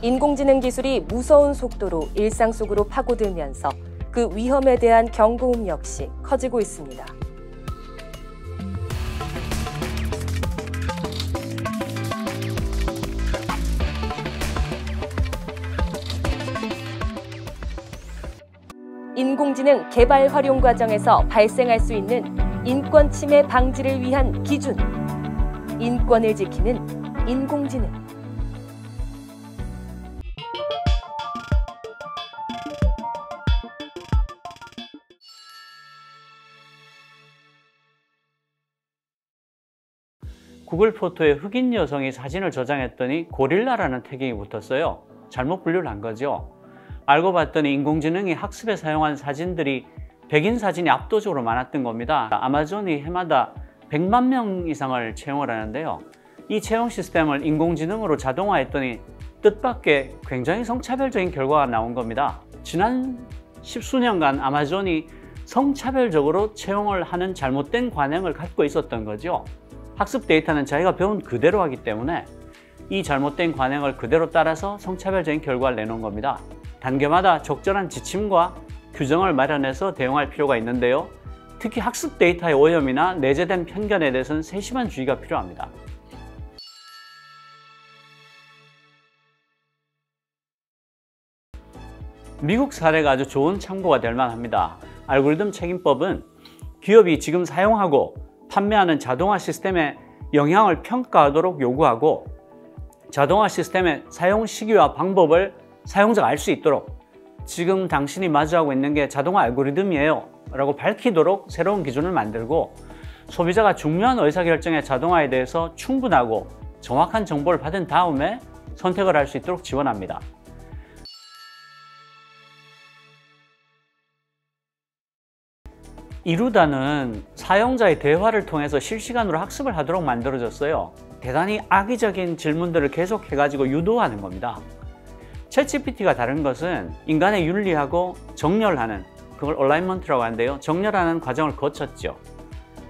인공지능 기술이 무서운 속도로 일상 속으로 파고들면서 그 위험에 대한 경고음 역시 커지고 있습니다. 인공지능 개발 활용 과정에서 발생할 수 있는 인권 침해 방지를 위한 기준. 인권을 지키는 인공지능. 구글 포토에 흑인 여성이 사진을 저장했더니 고릴라라는 태깅이 붙었어요. 잘못 분류를 한 거죠. 알고 봤더니 인공지능이 학습에 사용한 사진들이 백인 사진이 압도적으로 많았던 겁니다. 아마존이 해마다 100만 명 이상을 채용을 하는데요. 이 채용 시스템을 인공지능으로 자동화했더니 뜻밖의 굉장히 성차별적인 결과가 나온 겁니다. 지난 십수년간 아마존이 성차별적으로 채용을 하는 잘못된 관행을 갖고 있었던 거죠. 학습 데이터는 자기가 배운 그대로 하기 때문에 이 잘못된 관행을 그대로 따라서 성차별적인 결과를 내놓은 겁니다. 단계마다 적절한 지침과 규정을 마련해서 대응할 필요가 있는데요. 특히 학습 데이터의 오염이나 내재된 편견에 대해서는 세심한 주의가 필요합니다. 미국 사례가 아주 좋은 참고가 될 만합니다. 알고리즘 책임법은 기업이 지금 사용하고 판매하는 자동화 시스템의 영향을 평가하도록 요구하고 자동화 시스템의 사용 시기와 방법을 사용자가 알 수 있도록 지금 당신이 마주하고 있는 게 자동화 알고리즘이에요 라고 밝히도록 새로운 기준을 만들고 소비자가 중요한 의사결정의 자동화에 대해서 충분하고 정확한 정보를 받은 다음에 선택을 할 수 있도록 지원합니다. 이루다는 사용자의 대화를 통해서 실시간으로 학습을 하도록 만들어졌어요. 대단히 악의적인 질문들을 계속 해가지고 유도하는 겁니다. 챗GPT가 다른 것은 인간의 윤리하고 정렬하는, 그걸 얼라이먼트라고 하는데요. 정렬하는 과정을 거쳤죠.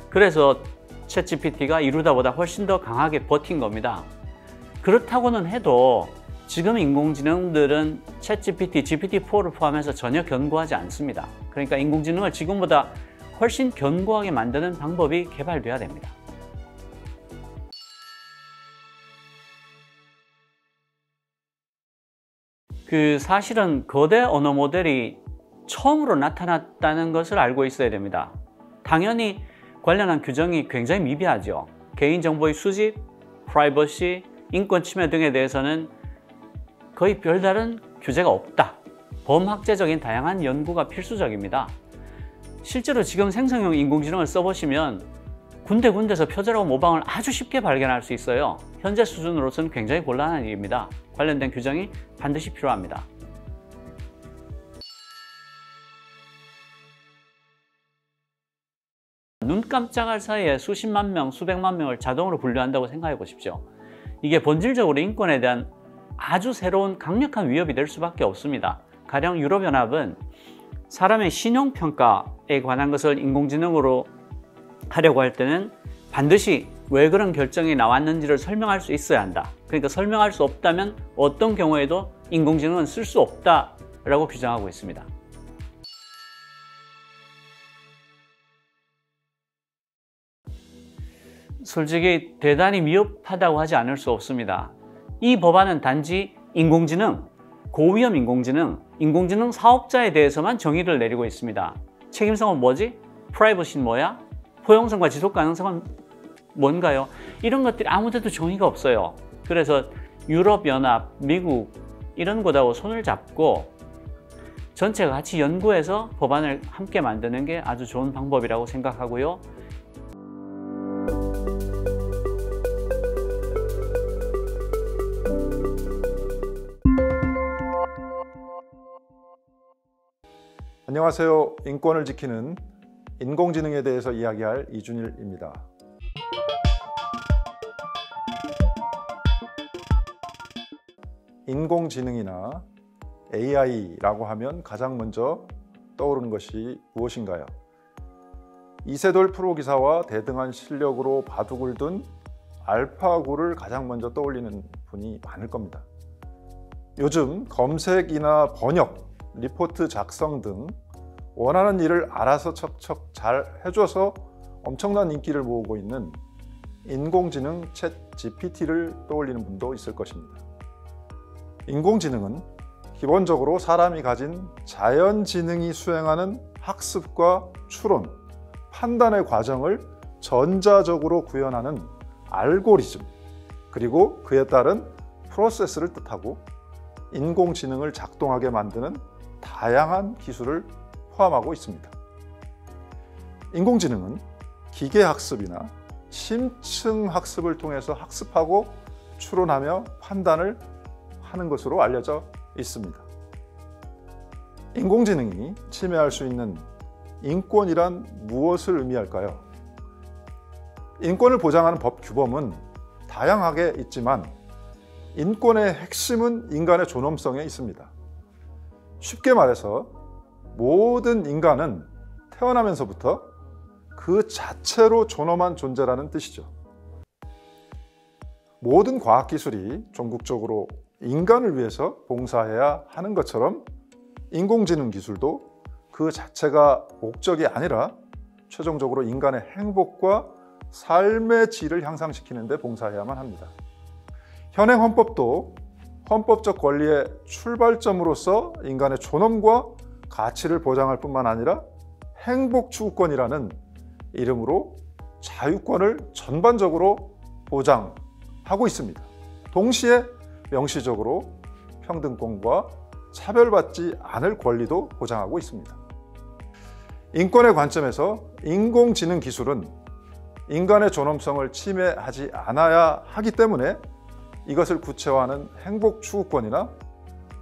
그래서 챗GPT가 이루다보다 훨씬 더 강하게 버틴 겁니다. 그렇다고는 해도 지금 인공지능들은 챗GPT, GPT-4를 포함해서 전혀 견고하지 않습니다. 그러니까 인공지능을 지금보다 훨씬 견고하게 만드는 방법이 개발돼야 됩니다. 사실은 거대 언어 모델이 처음으로 나타났다는 것을 알고 있어야 됩니다. 당연히 관련한 규정이 굉장히 미비하죠. 개인정보의 수집, 프라이버시, 인권 침해 등에 대해서는 거의 별다른 규제가 없다. 범학제적인 다양한 연구가 필수적입니다. 실제로 지금 생성형 인공지능을 써보시면 군데군데서 표절하고 모방을 아주 쉽게 발견할 수 있어요. 현재 수준으로서는 굉장히 곤란한 일입니다. 관련된 규정이 반드시 필요합니다. 눈 깜짝할 사이에 수십만 명, 수백만 명을 자동으로 분류한다고 생각해 보십시오. 이게 본질적으로 인권에 대한 아주 새로운 강력한 위협이 될 수밖에 없습니다. 가령 유럽연합은 사람의 신용평가에 관한 것을 인공지능으로 하려고 할 때는 반드시 왜 그런 결정이 나왔는지를 설명할 수 있어야 한다. 그러니까 설명할 수 없다면 어떤 경우에도 인공지능은 쓸 수 없다라고 규정하고 있습니다. 솔직히 대단히 미흡하다고 하지 않을 수 없습니다. 이 법안은 단지 인공지능, 고위험 인공지능 사업자에 대해서만 정의를 내리고 있습니다. 책임성은 뭐지? 프라이버시는 뭐야? 포용성과 지속가능성은 뭔가요? 이런 것들이 아무데도 정의가 없어요. 그래서 유럽연합, 미국 이런 곳하고 손을 잡고 전체가 같이 연구해서 법안을 함께 만드는 게 아주 좋은 방법이라고 생각하고요. 안녕하세요. 인권을 지키는 인공지능에 대해서 이야기할 이준일입니다. 인공지능이나 AI라고 하면 가장 먼저 떠오르는 것이 무엇인가요? 이세돌 프로기사와 대등한 실력으로 바둑을 둔 알파고를 가장 먼저 떠올리는 분이 많을 겁니다. 요즘 검색이나 번역, 리포트 작성 등 원하는 일을 알아서 척척 잘 해줘서 엄청난 인기를 모으고 있는 인공지능 챗 GPT를 떠올리는 분도 있을 것입니다. 인공지능은 기본적으로 사람이 가진 자연지능이 수행하는 학습과 추론, 판단의 과정을 전자적으로 구현하는 알고리즘, 그리고 그에 따른 프로세스를 뜻하고 인공지능을 작동하게 만드는 다양한 기술을 포함하고 있습니다. 인공지능은 기계학습이나 심층학습을 통해서 학습하고 추론하며 판단을 하는 것으로 알려져 있습니다. 인공지능이 침해할 수 있는 인권이란 무엇을 의미할까요? 인권을 보장하는 법 규범은 다양하게 있지만 인권의 핵심은 인간의 존엄성에 있습니다. 쉽게 말해서 모든 인간은 태어나면서부터 그 자체로 존엄한 존재라는 뜻이죠. 모든 과학기술이 종국적으로 인간을 위해서 봉사해야 하는 것처럼 인공지능 기술도 그 자체가 목적이 아니라 최종적으로 인간의 행복과 삶의 질을 향상시키는 데 봉사해야만 합니다. 현행 헌법도 헌법적 권리의 출발점으로서 인간의 존엄과 가치를 보장할 뿐만 아니라 행복 추구권이라는 이름으로 자유권을 전반적으로 보장하고 있습니다. 동시에 명시적으로 평등권과 차별받지 않을 권리도 보장하고 있습니다. 인권의 관점에서 인공지능 기술은 인간의 존엄성을 침해하지 않아야 하기 때문에 이것을 구체화하는 행복 추구권이나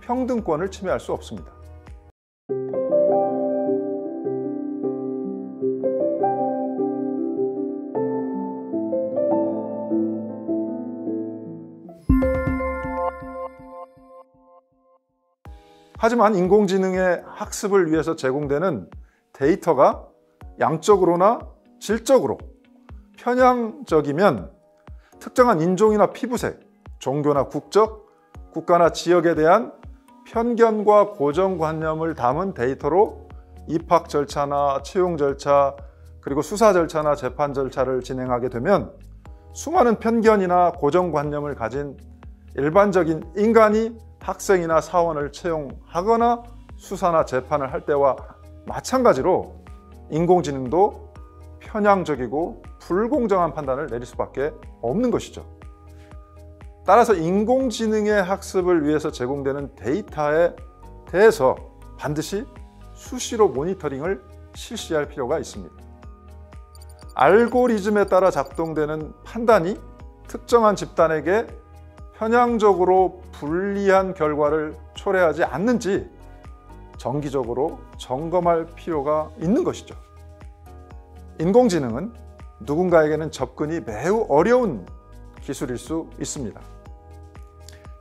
평등권을 침해할 수 없습니다. 하지만 인공지능의 학습을 위해서 제공되는 데이터가 양적으로나 질적으로 편향적이면 특정한 인종이나 피부색, 종교나 국적, 국가나 지역에 대한 편견과 고정관념을 담은 데이터로 입학 절차나 채용 절차, 그리고 수사 절차나 재판 절차를 진행하게 되면 수많은 편견이나 고정관념을 가진 일반적인 인간이 학생이나 사원을 채용하거나 수사나 재판을 할 때와 마찬가지로 인공지능도 편향적이고 불공정한 판단을 내릴 수밖에 없는 것이죠. 따라서 인공지능의 학습을 위해서 제공되는 데이터에 대해서 반드시 수시로 모니터링을 실시할 필요가 있습니다. 알고리즘에 따라 작동되는 판단이 특정한 집단에게 편향적으로 불리한 결과를 초래하지 않는지 정기적으로 점검할 필요가 있는 것이죠. 인공지능은 누군가에게는 접근이 매우 어려운 기술일 수 있습니다.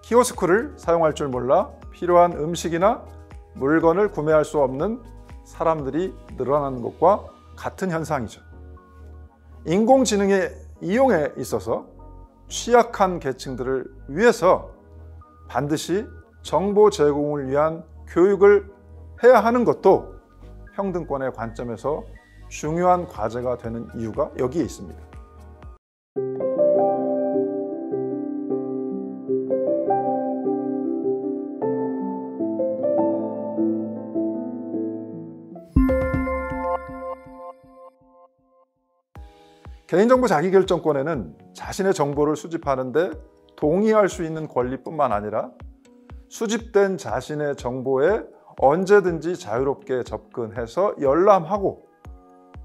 키오스크를 사용할 줄 몰라 필요한 음식이나 물건을 구매할 수 없는 사람들이 늘어나는 것과 같은 현상이죠. 인공지능의 이용에 있어서 취약한 계층들을 위해서 반드시 정보 제공을 위한 교육을 해야 하는 것도 평등권의 관점에서 중요한 과제가 되는 이유가 여기에 있습니다. 개인정보 자기결정권에는 자신의 정보를 수집하는 데 동의할 수 있는 권리뿐만 아니라 수집된 자신의 정보에 언제든지 자유롭게 접근해서 열람하고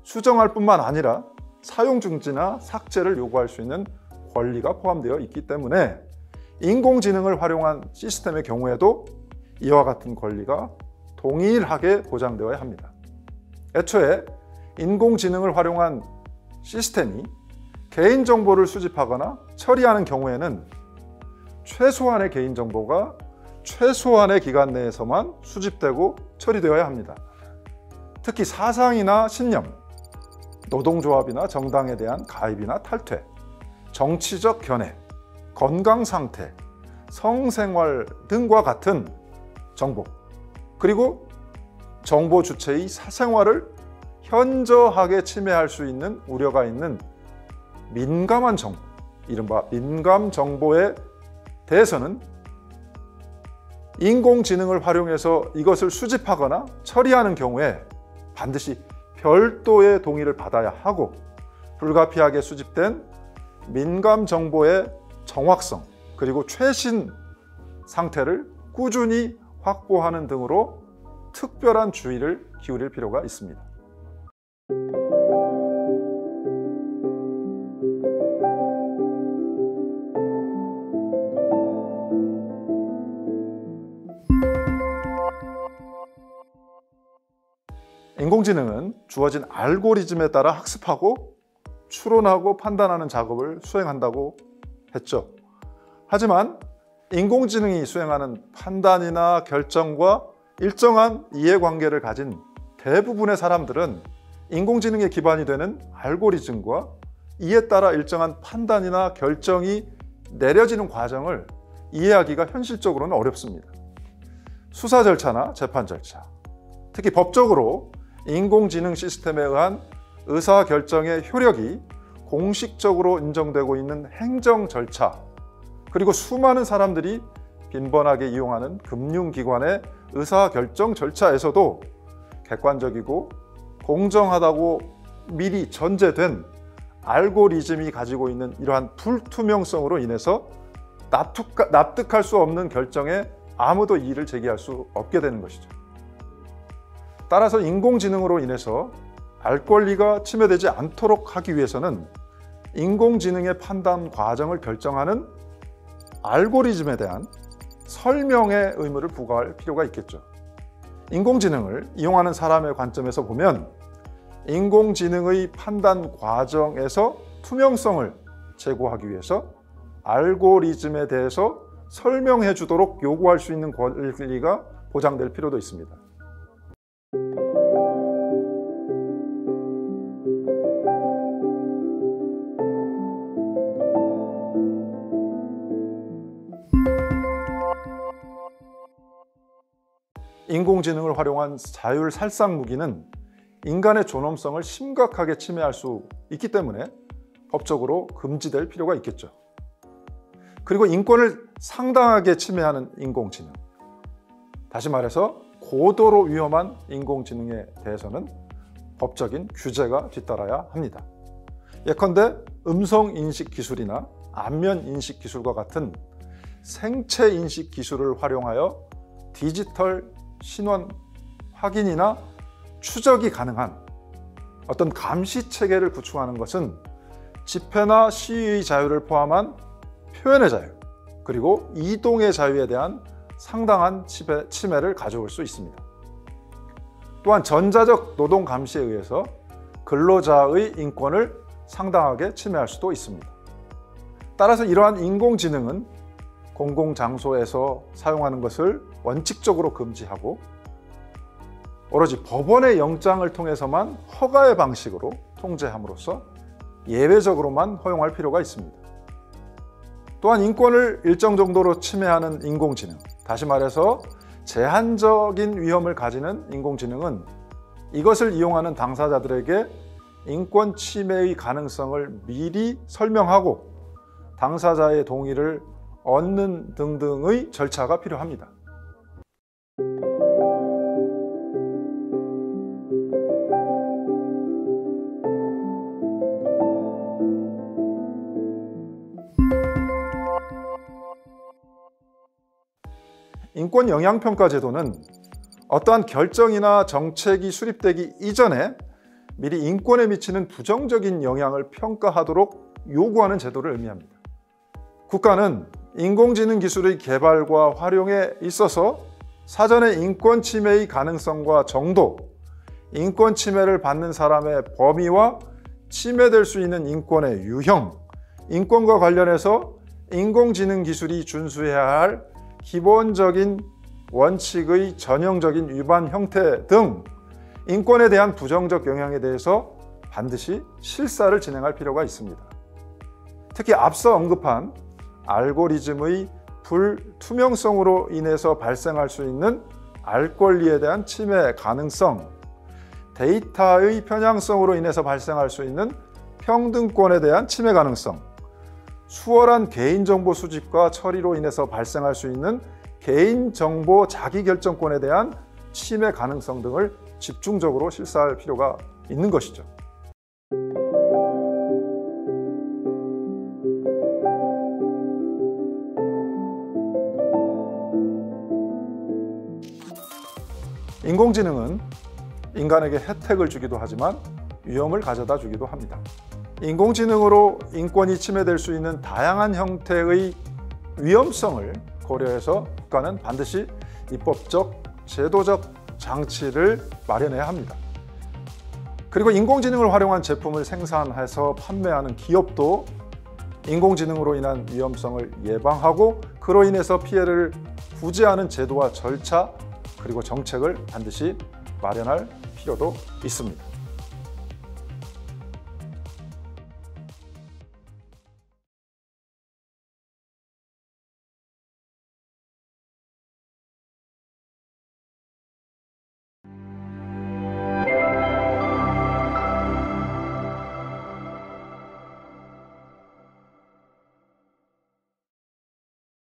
수정할 뿐만 아니라 사용 중지나 삭제를 요구할 수 있는 권리가 포함되어 있기 때문에 인공지능을 활용한 시스템의 경우에도 이와 같은 권리가 동일하게 보장되어야 합니다. 애초에 인공지능을 활용한 시스템이 개인정보를 수집하거나 처리하는 경우에는 최소한의 개인정보가 최소한의 기간 내에서만 수집되고 처리되어야 합니다. 특히 사상이나 신념, 노동조합이나 정당에 대한 가입이나 탈퇴, 정치적 견해, 건강 상태, 성생활 등과 같은 정보, 그리고 정보 주체의 사생활을 현저하게 침해할 수 있는 우려가 있는 민감한 정보, 이른바 민감 정보에 대해서는 인공지능을 활용해서 이것을 수집하거나 처리하는 경우에 반드시 별도의 동의를 받아야 하고, 불가피하게 수집된 민감 정보의 정확성 그리고 최신 상태를 꾸준히 확보하는 등으로 특별한 주의를 기울일 필요가 있습니다. 인공지능은 주어진 알고리즘에 따라 학습하고 추론하고 판단하는 작업을 수행한다고 했죠. 하지만 인공지능이 수행하는 판단이나 결정과 일정한 이해관계를 가진 대부분의 사람들은 인공지능의 기반이 되는 알고리즘과 이에 따라 일정한 판단이나 결정이 내려지는 과정을 이해하기가 현실적으로는 어렵습니다. 수사 절차나 재판 절차, 특히 법적으로 인공지능 시스템에 의한 의사결정의 효력이 공식적으로 인정되고 있는 행정 절차, 그리고 수많은 사람들이 빈번하게 이용하는 금융기관의 의사결정 절차에서도 객관적이고 공정하다고 미리 전제된 알고리즘이 가지고 있는 이러한 불투명성으로 인해서 납득할 수 없는 결정에 아무도 이의를 제기할 수 없게 되는 것이죠. 따라서 인공지능으로 인해서 알 권리가 침해되지 않도록 하기 위해서는 인공지능의 판단 과정을 결정하는 알고리즘에 대한 설명의 의무를 부과할 필요가 있겠죠. 인공지능을 이용하는 사람의 관점에서 보면 인공지능의 판단 과정에서 투명성을 제고하기 위해서 알고리즘에 대해서 설명해 주도록 요구할 수 있는 권리가 보장될 필요도 있습니다. 인공지능을 활용한 자율살상 무기는 인간의 존엄성을 심각하게 침해할 수 있기 때문에 법적으로 금지될 필요가 있겠죠. 그리고 인권을 상당하게 침해하는 인공지능, 다시 말해서 고도로 위험한 인공지능에 대해서는 법적인 규제가 뒤따라야 합니다. 예컨대 음성인식 기술이나 안면인식 기술과 같은 생체인식 기술을 활용하여 디지털 신원 확인이나 추적이 가능한 어떤 감시 체계를 구축하는 것은 집회나 시위의 자유를 포함한 표현의 자유, 그리고 이동의 자유에 대한 상당한 침해를 가져올 수 있습니다. 또한 전자적 노동 감시에 의해서 근로자의 인권을 상당하게 침해할 수도 있습니다. 따라서 이러한 인공지능은 공공장소에서 사용하는 것을 원칙적으로 금지하고 오로지 법원의 영장을 통해서만 허가의 방식으로 통제함으로써 예외적으로만 허용할 필요가 있습니다. 또한 인권을 일정 정도로 침해하는 인공지능, 다시 말해서 제한적인 위험을 가지는 인공지능은 이것을 이용하는 당사자들에게 인권 침해의 가능성을 미리 설명하고 당사자의 동의를 얻는 등등의 절차가 필요합니다. 인권 영향평가 제도는 어떠한 결정이나 정책이 수립되기 이전에 미리 인권에 미치는 부정적인 영향을 평가하도록 요구하는 제도를 의미합니다. 국가는 인공지능 기술의 개발과 활용에 있어서 사전에 인권 침해의 가능성과 정도, 인권 침해를 받는 사람의 범위와 침해될 수 있는 인권의 유형, 인권과 관련해서 인공지능 기술이 준수해야 할 기본적인 원칙의 전형적인 위반 형태 등 인권에 대한 부정적 영향에 대해서 반드시 실사를 진행할 필요가 있습니다. 특히 앞서 언급한 알고리즘의 불투명성으로 인해서 발생할 수 있는 알 권리에 대한 침해 가능성, 데이터의 편향성으로 인해서 발생할 수 있는 평등권에 대한 침해 가능성, 수월한 개인정보 수집과 처리로 인해서 발생할 수 있는 개인정보 자기결정권에 대한 침해 가능성 등을 집중적으로 실사할 필요가 있는 것이죠. 인공지능은 인간에게 혜택을 주기도 하지만 위험을 가져다 주기도 합니다. 인공지능으로 인권이 침해될 수 있는 다양한 형태의 위험성을 고려해서 국가는 반드시 입법적, 제도적 장치를 마련해야 합니다. 그리고 인공지능을 활용한 제품을 생산해서 판매하는 기업도 인공지능으로 인한 위험성을 예방하고 그로 인해서 피해를 구제하는 제도와 절차 그리고 정책을 반드시 마련할 필요도 있습니다.